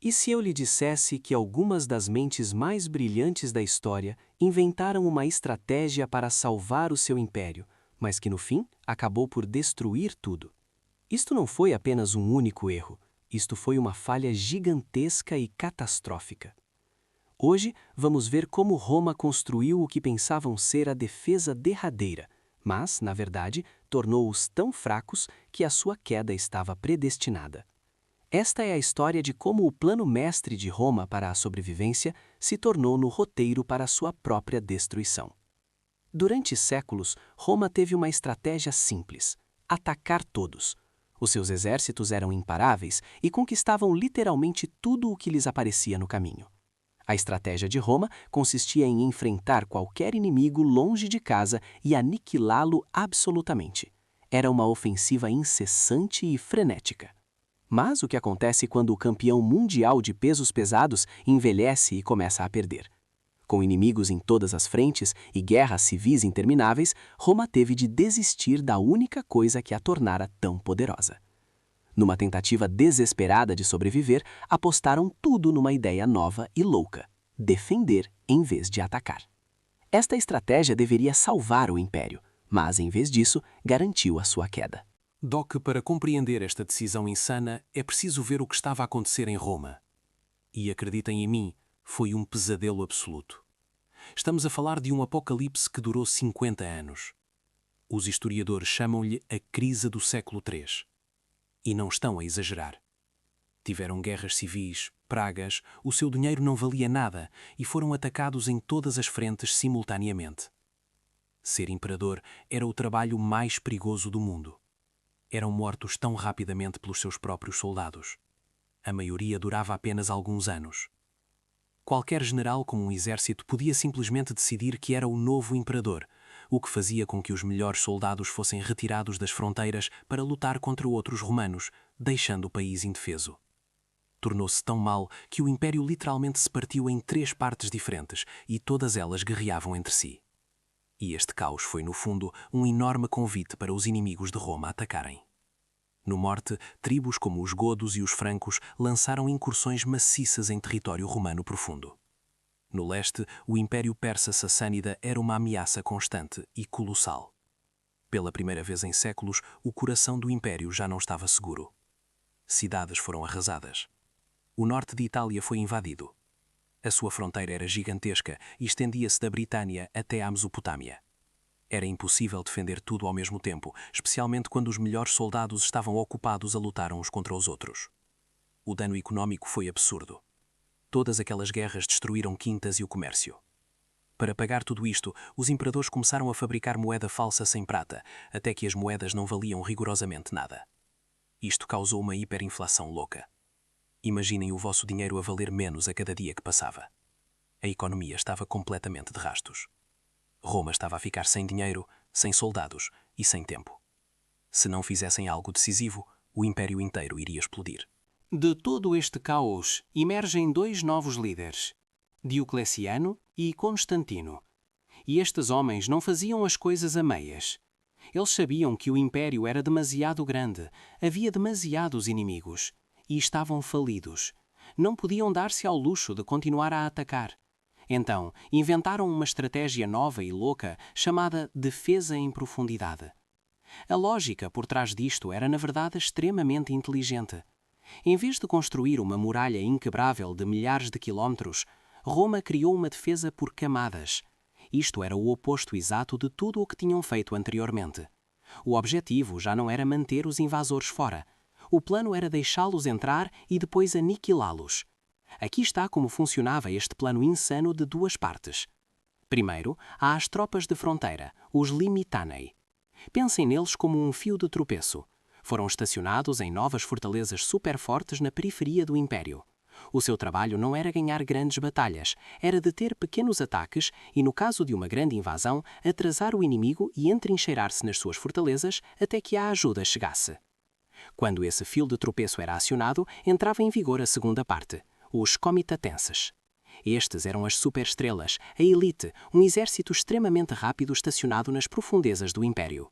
E se eu lhe dissesse que algumas das mentes mais brilhantes da história inventaram uma estratégia para salvar o seu império, mas que no fim acabou por destruir tudo? Isto não foi apenas um único erro, isto foi uma falha gigantesca e catastrófica. Hoje vamos ver como Roma construiu o que pensavam ser a defesa derradeira, mas, na verdade, tornou-os tão fracos que a sua queda estava predestinada. Esta é a história de como o plano mestre de Roma para a sobrevivência se tornou no roteiro para sua própria destruição. Durante séculos, Roma teve uma estratégia simples: atacar todos. Os seus exércitos eram imparáveis e conquistavam literalmente tudo o que lhes aparecia no caminho. A estratégia de Roma consistia em enfrentar qualquer inimigo longe de casa e aniquilá-lo absolutamente. Era uma ofensiva incessante e frenética. Mas o que acontece quando o campeão mundial de pesos pesados envelhece e começa a perder? Com inimigos em todas as frentes e guerras civis intermináveis, Roma teve de desistir da única coisa que a tornara tão poderosa. Numa tentativa desesperada de sobreviver, apostaram tudo numa ideia nova e louca: defender em vez de atacar. Esta estratégia deveria salvar o império, mas em vez disso, garantiu a sua queda. Doc, para compreender esta decisão insana, é preciso ver o que estava a acontecer em Roma. E acreditem em mim, foi um pesadelo absoluto. Estamos a falar de um apocalipse que durou 50 anos. Os historiadores chamam-lhe a crise do século III. E não estão a exagerar. Tiveram guerras civis, pragas, o seu dinheiro não valia nada e foram atacados em todas as frentes simultaneamente. Ser imperador era o trabalho mais perigoso do mundo. Eram mortos tão rapidamente pelos seus próprios soldados. A maioria durava apenas alguns anos. Qualquer general com um exército podia simplesmente decidir que era o novo imperador, o que fazia com que os melhores soldados fossem retirados das fronteiras para lutar contra outros romanos, deixando o país indefeso. Tornou-se tão mal que o império literalmente se partiu em 3 partes diferentes e todas elas guerreavam entre si. E este caos foi, no fundo, um enorme convite para os inimigos de Roma atacarem. No norte, tribos como os godos e os francos lançaram incursões maciças em território romano profundo. No leste, o Império Persa-Sassânida era uma ameaça constante e colossal. Pela primeira vez em séculos, o coração do império já não estava seguro. Cidades foram arrasadas. O norte de Itália foi invadido. A sua fronteira era gigantesca e estendia-se da Britânia até à Mesopotâmia. Era impossível defender tudo ao mesmo tempo, especialmente quando os melhores soldados estavam ocupados a lutar uns contra os outros. O dano econômico foi absurdo. Todas aquelas guerras destruíram quintas e o comércio. Para pagar tudo isto, os imperadores começaram a fabricar moeda falsa sem prata, até que as moedas não valiam rigorosamente nada. Isto causou uma hiperinflação louca. Imaginem o vosso dinheiro a valer menos a cada dia que passava. A economia estava completamente de rastos. Roma estava a ficar sem dinheiro, sem soldados e sem tempo. Se não fizessem algo decisivo, o império inteiro iria explodir. De todo este caos, emergem 2 novos líderes, Diocleciano e Constantino. E estes homens não faziam as coisas a meias. Eles sabiam que o império era demasiado grande, havia demasiados inimigos, e estavam falidos. Não podiam dar-se ao luxo de continuar a atacar. Então, inventaram uma estratégia nova e louca chamada defesa em profundidade. A lógica por trás disto era, na verdade, extremamente inteligente. Em vez de construir uma muralha inquebrável de milhares de quilómetros, Roma criou uma defesa por camadas. Isto era o oposto exato de tudo o que tinham feito anteriormente. O objetivo já não era manter os invasores fora. O plano era deixá-los entrar e depois aniquilá-los. Aqui está como funcionava este plano insano de 2 partes. Primeiro, há as tropas de fronteira, os limitanei. Pensem neles como um fio de tropeço. Foram estacionados em novas fortalezas super fortes na periferia do Império. O seu trabalho não era ganhar grandes batalhas, era deter pequenos ataques e, no caso de uma grande invasão, atrasar o inimigo e entrincheirar-se nas suas fortalezas até que a ajuda chegasse. Quando esse fio de tropeço era acionado, entrava em vigor a segunda parte, os comitatenses. Estes eram as superestrelas, a elite, um exército extremamente rápido estacionado nas profundezas do Império.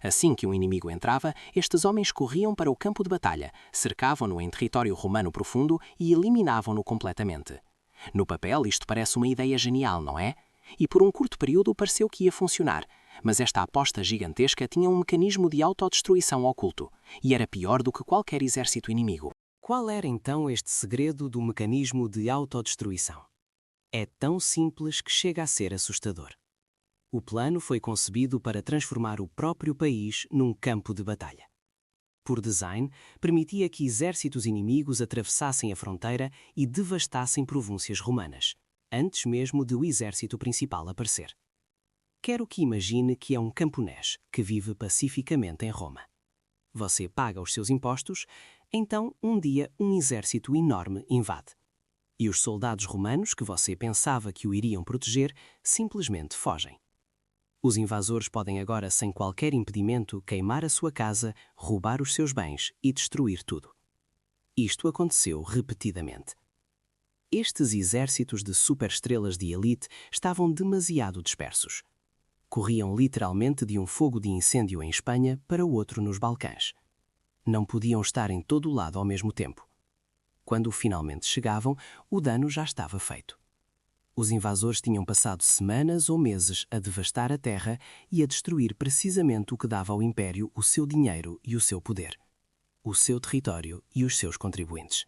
Assim que um inimigo entrava, estes homens corriam para o campo de batalha, cercavam-no em território romano profundo e eliminavam-no completamente. No papel, isto parece uma ideia genial, não é? E por um curto período pareceu que ia funcionar, mas esta aposta gigantesca tinha um mecanismo de autodestruição oculto, e era pior do que qualquer exército inimigo. Qual era então este segredo do mecanismo de autodestruição? É tão simples que chega a ser assustador. O plano foi concebido para transformar o próprio país num campo de batalha. Por design, permitia que exércitos inimigos atravessassem a fronteira e devastassem provúncias romanas, antes mesmo de o exército principal aparecer. Quero que imagine que é um camponês que vive pacificamente em Roma. Você paga os seus impostos, então um dia um exército enorme invade. E os soldados romanos que você pensava que o iriam proteger simplesmente fogem. Os invasores podem agora, sem qualquer impedimento, queimar a sua casa, roubar os seus bens e destruir tudo. Isto aconteceu repetidamente. Estes exércitos de superestrelas de elite estavam demasiado dispersos. Corriam literalmente de um fogo de incêndio em Espanha para o outro nos Balcãs. Não podiam estar em todo o lado ao mesmo tempo. Quando finalmente chegavam, o dano já estava feito. Os invasores tinham passado semanas ou meses a devastar a terra e a destruir precisamente o que dava ao Império o seu dinheiro e o seu poder, o seu território e os seus contribuintes.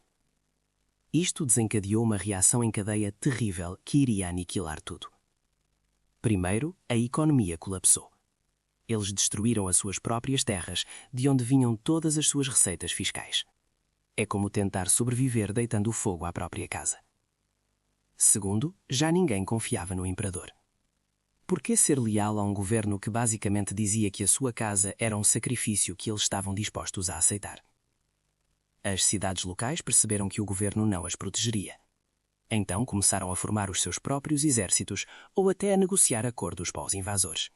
Isto desencadeou uma reação em cadeia terrível que iria aniquilar tudo. Primeiro, a economia colapsou. Eles destruíram as suas próprias terras, de onde vinham todas as suas receitas fiscais. É como tentar sobreviver deitando fogo à própria casa. Segundo, já ninguém confiava no imperador. Por que ser leal a um governo que basicamente dizia que a sua casa era um sacrifício que eles estavam dispostos a aceitar? As cidades locais perceberam que o governo não as protegeria. Então começaram a formar os seus próprios exércitos ou até a negociar acordos para os invasores.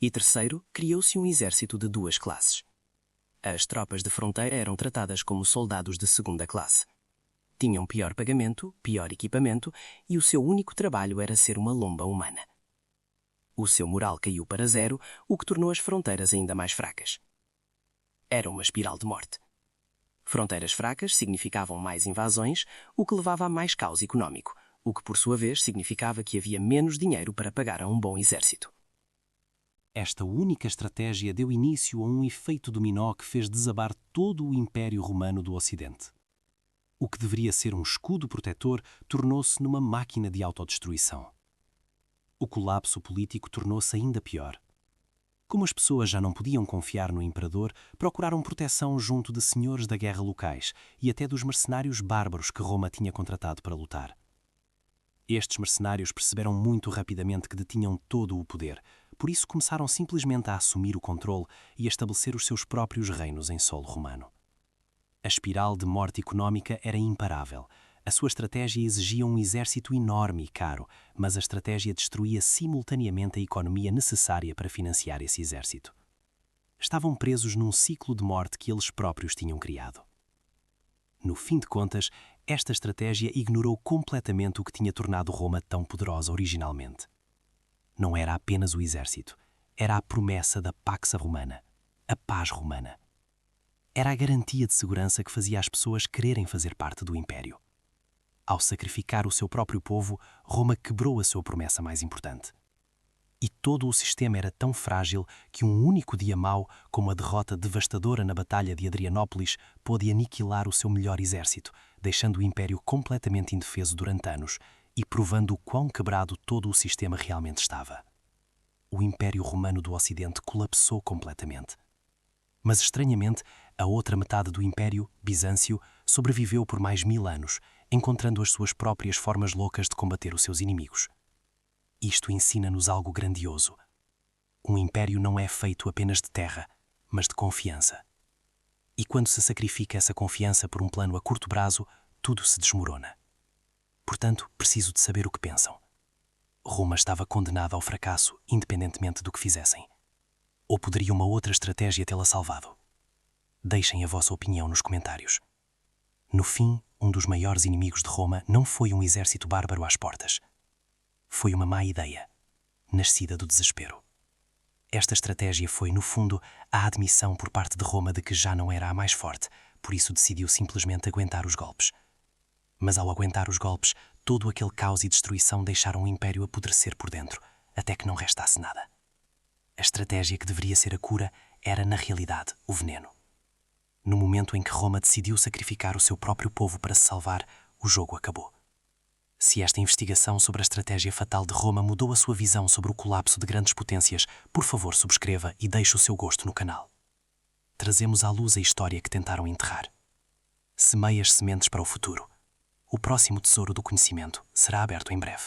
E terceiro, criou-se um exército de duas classes. As tropas de fronteira eram tratadas como soldados de segunda classe. Tinham pior pagamento, pior equipamento e o seu único trabalho era ser uma lomba humana. O seu moral caiu para zero, o que tornou as fronteiras ainda mais fracas. Era uma espiral de morte. Fronteiras fracas significavam mais invasões, o que levava a mais caos económico, o que por sua vez significava que havia menos dinheiro para pagar a um bom exército. Esta única estratégia deu início a um efeito dominó que fez desabar todo o Império Romano do Ocidente. O que deveria ser um escudo protetor tornou-se numa máquina de autodestruição. O colapso político tornou-se ainda pior. Como as pessoas já não podiam confiar no imperador, procuraram proteção junto de senhores da guerra locais e até dos mercenários bárbaros que Roma tinha contratado para lutar. Estes mercenários perceberam muito rapidamente que detinham todo o poder, por isso começaram simplesmente a assumir o controle e a estabelecer os seus próprios reinos em solo romano. A espiral de morte económica era imparável. A sua estratégia exigia um exército enorme e caro, mas a estratégia destruía simultaneamente a economia necessária para financiar esse exército. Estavam presos num ciclo de morte que eles próprios tinham criado. No fim de contas, esta estratégia ignorou completamente o que tinha tornado Roma tão poderosa originalmente. Não era apenas o exército, era a promessa da Pax Romana, a paz romana. Era a garantia de segurança que fazia as pessoas quererem fazer parte do Império. Ao sacrificar o seu próprio povo, Roma quebrou a sua promessa mais importante. E todo o sistema era tão frágil que um único dia mau, como a derrota devastadora na Batalha de Adrianópolis, pôde aniquilar o seu melhor exército, deixando o Império completamente indefeso durante anos e provando o quão quebrado todo o sistema realmente estava. O Império Romano do Ocidente colapsou completamente. Mas, estranhamente, a outra metade do Império, Bizâncio, sobreviveu por mais 1000 anos, encontrando as suas próprias formas loucas de combater os seus inimigos. Isto ensina-nos algo grandioso. Um império não é feito apenas de terra, mas de confiança. E quando se sacrifica essa confiança por um plano a curto prazo, tudo se desmorona. Portanto, preciso de saber o que pensam. Roma estava condenada ao fracasso, independentemente do que fizessem. Ou poderia uma outra estratégia tê-la salvado? Deixem a vossa opinião nos comentários. No fim, um dos maiores inimigos de Roma não foi um exército bárbaro às portas. Foi uma má ideia, nascida do desespero. Esta estratégia foi, no fundo, a admissão por parte de Roma de que já não era a mais forte, por isso decidiu simplesmente aguentar os golpes. Mas ao aguentar os golpes, todo aquele caos e destruição deixaram o Império apodrecer por dentro, até que não restasse nada. A estratégia que deveria ser a cura era, na realidade, o veneno. No momento em que Roma decidiu sacrificar o seu próprio povo para se salvar, o jogo acabou. Se esta investigação sobre a estratégia fatal de Roma mudou a sua visão sobre o colapso de grandes potências, por favor subscreva e deixe o seu gosto no canal. Trazemos à luz a história que tentaram enterrar. Semeie as sementes para o futuro. O próximo tesouro do conhecimento será aberto em breve.